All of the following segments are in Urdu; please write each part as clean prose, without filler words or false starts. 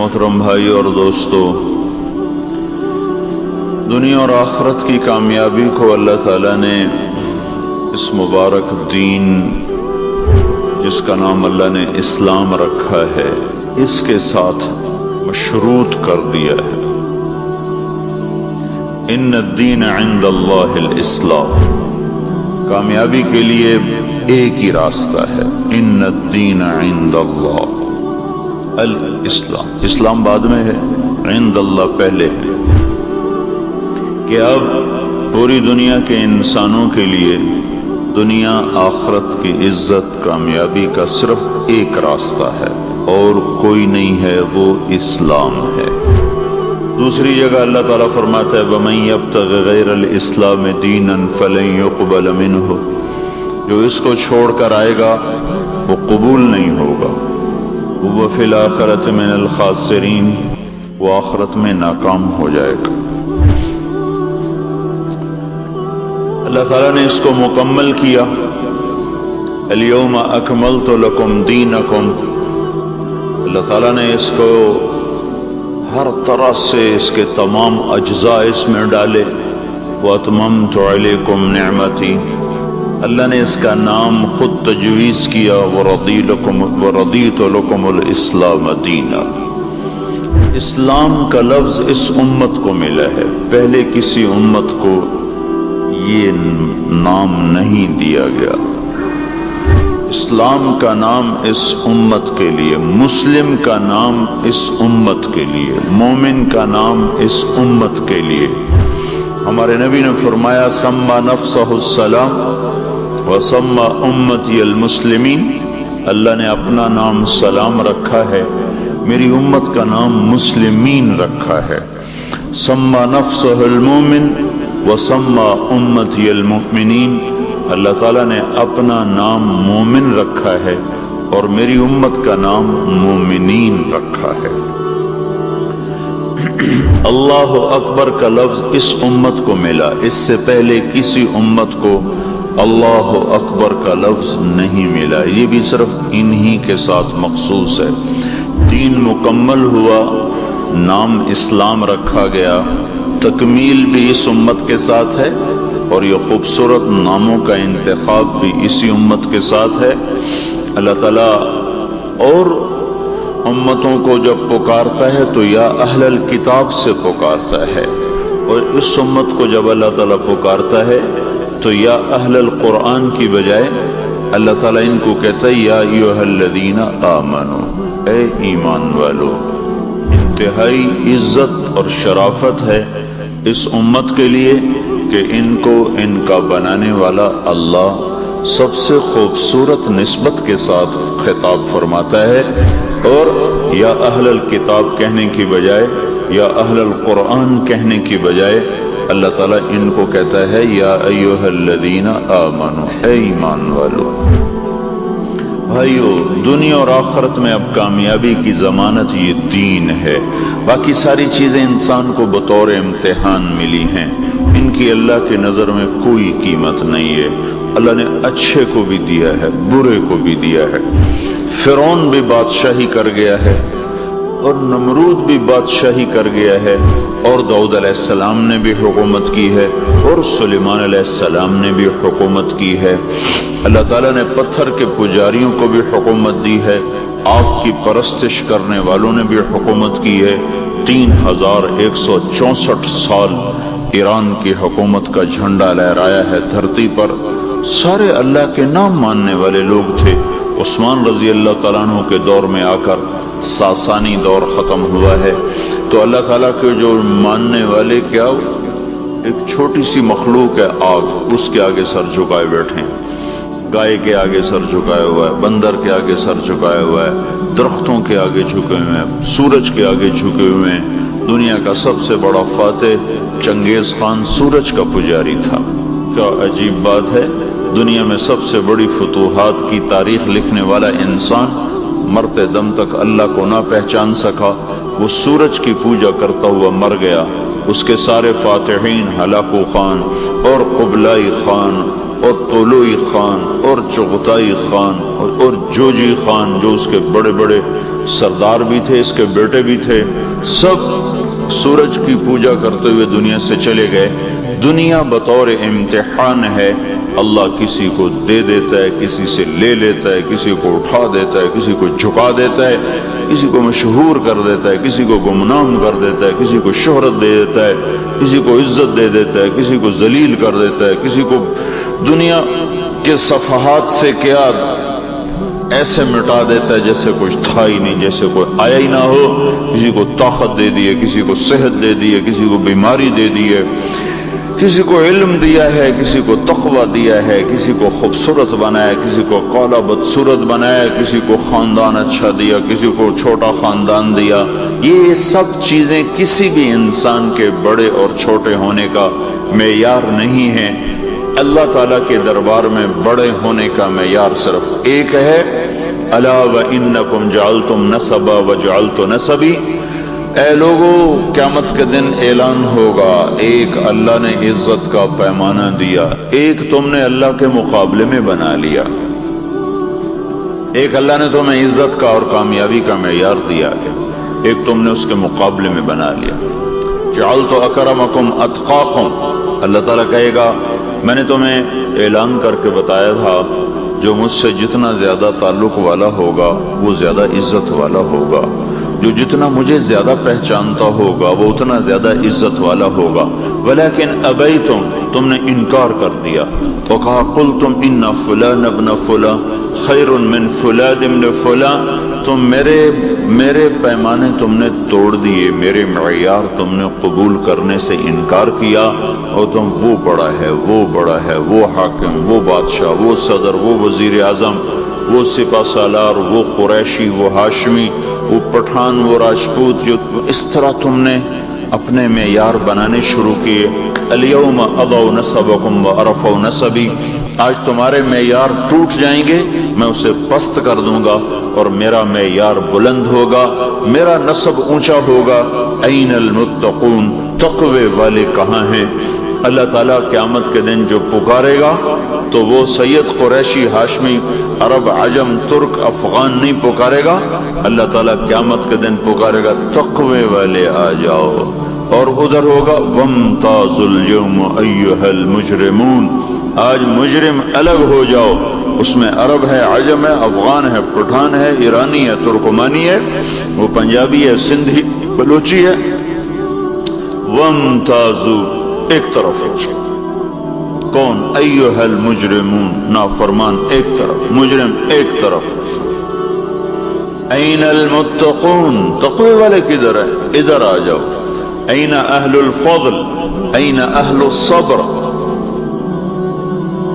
محترم بھائی اور دوستو، دنیا اور آخرت کی کامیابی کو اللہ تعالیٰ نے اس مبارک دین جس کا نام اللہ نے اسلام رکھا ہے، اس کے ساتھ مشروط کر دیا ہے۔ ان الدین عند اللہ الاسلام، کامیابی کے لیے ایک ہی راستہ ہے، ان الدین عند اللہ الاسلام، اسلام بعد میں ہے، عند اللہ پہلے ہے، کہ اب پوری دنیا کے انسانوں کے لیے دنیا آخرت کی عزت کامیابی کا صرف ایک راستہ ہے اور کوئی نہیں ہے، وہ اسلام ہے۔ دوسری جگہ اللہ تعالیٰ فرماتا ہے وَمَن يَبْتَغِ غَيْرَ الْإِسْلَامِ دِينًا فَلَن يُقْبَلَ مِنْهُ، جو اس کو چھوڑ کر آئے گا وہ قبول نہیں ہوگا، وہ فی الآخرۃ من الخاسرین، وہ آخرت میں ناکام ہو جائے گا۔ اللہ تعالیٰ نے اس کو مکمل کیا، الیوم اکملت لکم دینکم، اللہ تعالیٰ نے اس کو ہر طرح سے اس کے تمام اجزاء اس میں ڈالے، واتممت علیکم نعمتی، اللہ نے اس کا نام خود تجویز کیا، وردیت لکم الاسلام دینا۔ اسلام کا لفظ اس امت کو ملا ہے، پہلے کسی امت کو یہ نام نہیں دیا گیا۔ اسلام کا نام اس امت کے لیے، مسلم کا نام اس امت کے لیے، مومن کا نام اس امت کے لیے۔ ہمارے نبی نے فرمایا سما نفسہ السلام وسما امتی المسلمین، اللہ نے اپنا نام سلام رکھا ہے، میری امت کا نام مسلمین رکھا ہے۔ سما نفسہ المومن وسما امتی المؤمنین، اللہ تعالیٰ نے اپنا نام مومن رکھا ہے اور میری امت کا نام مومنین رکھا ہے۔ اللہ اکبر کا لفظ اس امت کو ملا، اس سے پہلے کسی امت کو اللہ اکبر کا لفظ نہیں ملا، یہ بھی صرف انہی کے ساتھ مخصوص ہے۔ دین مکمل ہوا، نام اسلام رکھا گیا، تکمیل بھی اس امت کے ساتھ ہے اور یہ خوبصورت ناموں کا انتخاب بھی اسی امت کے ساتھ ہے۔ اللہ تعالیٰ اور امتوں کو جب پکارتا ہے تو یا اہل الکتاب سے پکارتا ہے، اور اس امت کو جب اللہ تعالیٰ پکارتا ہے تو یا اہل القرآن کی بجائے اللہ تعالیٰ ان کو کہتا ہے یا ایھا الذین آمنوا، اے ایمان والو۔ انتہائی عزت اور شرافت ہے اس امت کے لیے کہ ان کو ان کا بنانے والا اللہ سب سے خوبصورت نسبت کے ساتھ خطاب فرماتا ہے، اور یا اہل الکتاب کہنے کی بجائے یا اہل القرآن کہنے کی بجائے اللہ تعالیٰ ان کو کہتا ہے یا ایھا الذین آمنوا، اے ایمان والو۔ بھائیو، دنیا اور آخرت میں اب کامیابی کی ضمانت یہ دین ہے، باقی ساری چیزیں انسان کو بطور امتحان ملی ہیں، ان کی اللہ کی نظر میں کوئی قیمت نہیں ہے۔ اللہ نے اچھے کو بھی دیا ہے، برے کو بھی دیا ہے۔ فرعون بھی بادشاہی کر گیا ہے اور نمرود بھی بادشاہی کر گیا ہے، اور داؤد علیہ السلام نے بھی حکومت کی ہے، اور سلیمان علیہ السلام نے بھی حکومت کی ہے۔ اللہ تعالیٰ نے پتھر کے پجاریوں کو بھی حکومت دی ہے، آگ کی پرستش کرنے والوں نے بھی حکومت کی ہے۔ 3164 سال ایران کی حکومت کا جھنڈا لہرایا ہے دھرتی پر، سارے اللہ کے نام ماننے والے لوگ تھے۔ عثمان رضی اللہ تعالیٰ عنہ کے دور میں آ کر ساسانی دور ختم ہوا ہے، تو اللہ تعالیٰ کے جو ماننے والے کیا ایک چھوٹی سی مخلوق ہے آگ، اس کے آگے سر جھکائے بیٹھے ہیں، گائے کے آگے سر جھکایا ہوا ہے، بندر کے آگے سر جھکایا ہوا ہے، درختوں کے آگے جھکے ہوئے ہیں، سورج کے آگے جھکے ہوئے ہیں۔ دنیا کا سب سے بڑا فاتح چنگیز خان سورج کا پجاری تھا۔ کیا عجیب بات ہے، دنیا میں سب سے بڑی فتوحات کی تاریخ لکھنے والا انسان مرتے دم تک اللہ کو نہ پہچان سکا، وہ سورج کی پوجا کرتا ہوا مر گیا۔ اس کے سارے فاتحین ہلاکو خان اور قبلائی خان اور طلوعی خان اور چغتائی خان اور جوجی خان جو اس کے بڑے بڑے سردار بھی تھے، اس کے بیٹے بھی تھے، سب سورج کی پوجا کرتے ہوئے دنیا سے چلے گئے۔ دنیا بطور امتحان ہے، اللہ کسی کو دے دیتا ہے، کسی سے لے لیتا ہے، کسی کو اٹھا دیتا ہے، کسی کو جھکا دیتا ہے، کسی کو مشہور کر دیتا ہے، کسی کو گمنام کر دیتا ہے، کسی کو شہرت دے دیتا ہے، کسی کو عزت دے دیتا ہے، کسی کو ذلیل کر دیتا ہے، کسی کو دنیا کے صفحات سے کیا ایسے مٹا دیتا ہے جیسے کچھ تھا ہی نہیں، جیسے کوئی آیا ہی نہ ہو۔ کسی کو طاقت دے دی ہے، کسی کو صحت دے دی ہے، کسی کو بیماری دے دی ہے، کسی کو علم دیا ہے، کسی کو تقوی دیا ہے، کسی کو خوبصورت بنایا، کسی کو قولا بدصورت بنایا، کسی کو خاندان اچھا دیا، کسی کو چھوٹا خاندان دیا۔ یہ سب چیزیں کسی بھی انسان کے بڑے اور چھوٹے ہونے کا معیار نہیں ہیں۔ اللہ تعالیٰ کے دربار میں بڑے ہونے کا معیار صرف ایک ہے، الا وانکم جعلتم نسبا وجعلت نسبی۔ اے لوگو، قیامت کے دن اعلان ہوگا، ایک اللہ نے عزت کا پیمانہ دیا، ایک تم نے اللہ کے مقابلے میں بنا لیا، ایک اللہ نے تمہیں عزت کا اور کامیابی کا معیار دیا ہے، ایک تم نے اس کے مقابلے میں بنا لیا۔ جعلت اکرمکم اتقاکم، اللہ تعالیٰ کہے گا میں نے تمہیں اعلان کر کے بتایا تھا جو مجھ سے جتنا زیادہ تعلق والا ہوگا وہ زیادہ عزت والا ہوگا، جو جتنا مجھے زیادہ پہچانتا ہوگا وہ اتنا زیادہ عزت والا ہوگا۔ ولیکن ابیتم، تم نے انکار کر دیا، وکہا قلتم ان فلان ابن فلان خیر من فلان ابن فلان، تم میرے پیمانے تم نے توڑ دیے، میرے معیار تم نے قبول کرنے سے انکار کیا، اور تم وہ بڑا ہے، وہ بڑا ہے، وہ حاکم، وہ بادشاہ، وہ صدر، وہ وزیر اعظم، وہ سپہ سالار، وہ قریشی، وہ ہاشمی، وہ پٹھان، وہ راجپوت، جو اس طرح تم نے اپنے معیار بنانے شروع کیے۔ الیوم اضعوا نسبکم وارفعوا نسبی، آج تمہارے معیار ٹوٹ جائیں گے، میں اسے پست کر دوں گا اور میرا معیار بلند ہوگا، میرا نسب اونچا ہوگا۔ این المتقون، تقوی والے کہاں ہیں؟ اللہ تعالیٰ قیامت کے دن جو پکارے گا تو وہ سید قریشی ہاشمی عرب عجم ترک افغان نہیں پکارے گا، اللہ تعالیٰ قیامت کے دن پکارے گا تقوی والے آ جاؤ، اور ادھر ہوگا وامتازوا اليوم ایھا المجرمون، آج مجرم الگ ہو جاؤ، اس میں عرب ہے، عجم ہے، افغان ہے، پٹھان ہے، ایرانی ہے، ترکمانی ہے، وہ پنجابی ہے، سندھی، بلوچی ہے۔ وامتازوا، ایک طرف ہو جاؤ، کون؟ ایھا المجرمون، نافرمان ایک طرف، مجرم ایک طرف۔ این المتقون، تقوی والے کدھر ہے؟ ادھر آ جاؤ۔ این اہل الفضل، این اہل الصبر،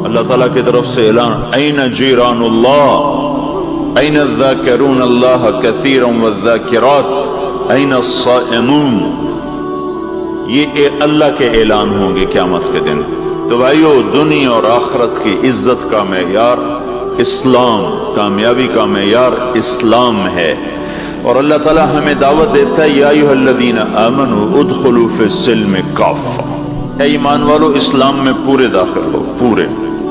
اللہ تعالیٰ کی طرف سے اعلان، این جیران اللہ، این الذاکرون اللہ کثیرا والذاکرات، این الصائمون، یہ اللہ کے اعلان ہوں گے قیامت کے دن۔ تو بھائیو، دنیا اور آخرت کی عزت کا معیار اسلام، کامیابی کا معیار اسلام ہے، اور اللہ تعالیٰ ہمیں دعوت دیتا ہے یا ایھا الذین آمنوا ادخلوا فی السلم کافہ، اے ایمان والو اسلام میں پورے داخل ہو، پورے،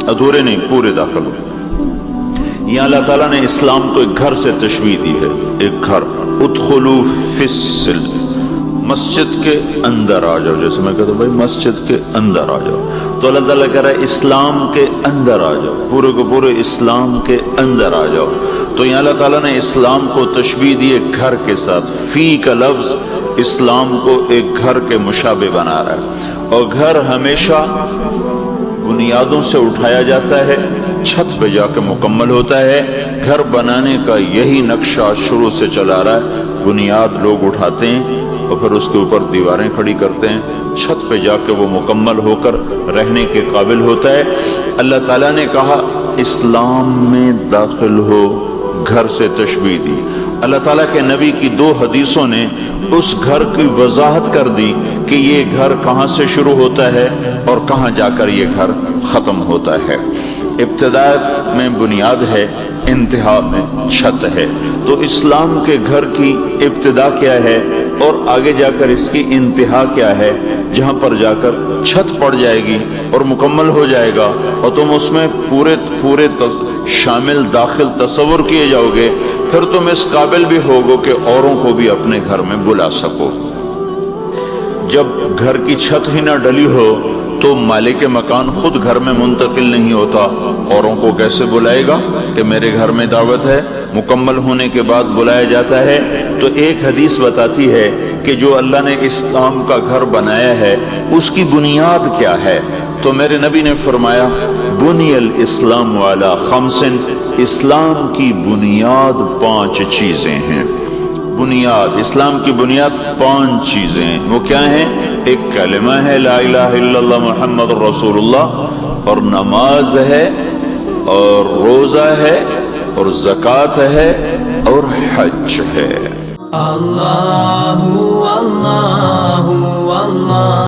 ادھورے نہیں، پورے داخل ہو۔ یہاں اللہ تعالیٰ نے اسلام کو ایک گھر سے تشبیہ دی ہے، ایک گھر، ادخلوا فی السلم، مسجد کے اندر آ جاؤ، جیسے میں کہتا ہوں بھائی مسجد کے اندر آ جاؤ، تو اللہ تعالیٰ کہہ رہا ہے اسلام کے اندر آ جاؤ، پورے کو پورے اسلام کے اندر آ جاؤ۔ تو یہاں اللہ تعالیٰ نے اسلام کو تشبیہ دی ایک گھر کے ساتھ، فی کا لفظ اسلام کو ایک گھر کے مشابہ بنا رہا ہے، اور گھر ہمیشہ بنیادوں سے اٹھایا جاتا ہے، چھت پہ جا کے مکمل ہوتا ہے۔ گھر بنانے کا یہی نقشہ شروع سے چلا رہا ہے، بنیاد لوگ اٹھاتے ہیں اور پھر اس کے اوپر دیواریں کھڑی کرتے ہیں، چھت پہ جا کے وہ مکمل ہو کر رہنے کے قابل ہوتا ہے۔ اللہ تعالیٰ نے کہا اسلام میں داخل ہو، گھر سے تشبیہ دی۔ اللہ تعالیٰ کے نبی کی 2 حدیثوں نے اس گھر کی وضاحت کر دی کہ یہ گھر کہاں سے شروع ہوتا ہے اور کہاں جا کر یہ گھر ختم ہوتا ہے۔ ابتدا میں بنیاد ہے، انتہا میں چھت ہے۔ تو اسلام کے گھر کی ابتدا کیا ہے؟ اور آگے جا کر اس کی انتہا کیا ہے، جہاں پر جا کر چھت پڑ جائے گی اور مکمل ہو جائے گا اور تم اس میں پورے شامل داخل تصور کیے جاؤ گے، پھر تم اس قابل بھی ہوگو کہ اوروں کو بھی اپنے گھر میں بلا سکو۔ جب گھر کی چھت ہی نہ ڈلی ہو تو مالک مکان خود گھر میں منتقل نہیں ہوتا، اوروں کو کیسے بلائے گا کہ میرے گھر میں دعوت ہے؟ مکمل ہونے کے بعد بلایا جاتا ہے۔ تو ایک حدیث بتاتی ہے کہ جو اللہ نے اسلام کا گھر بنایا ہے اس کی بنیاد کیا ہے، تو میرے نبی نے فرمایا بنی الاسلام علی خمس، اسلام کی بنیاد 5 چیزیں ہیں۔ بنیاد، اسلام کی بنیاد 5 چیزیں ہیں۔ وہ کیا ہیں؟ ایک کلمہ ہے لا الہ الا اللہ محمد رسول اللہ، اور نماز ہے، اور روزہ ہے، اور زکوٰۃ ہے، اور حج ہے۔ اللہ اللہ اللہ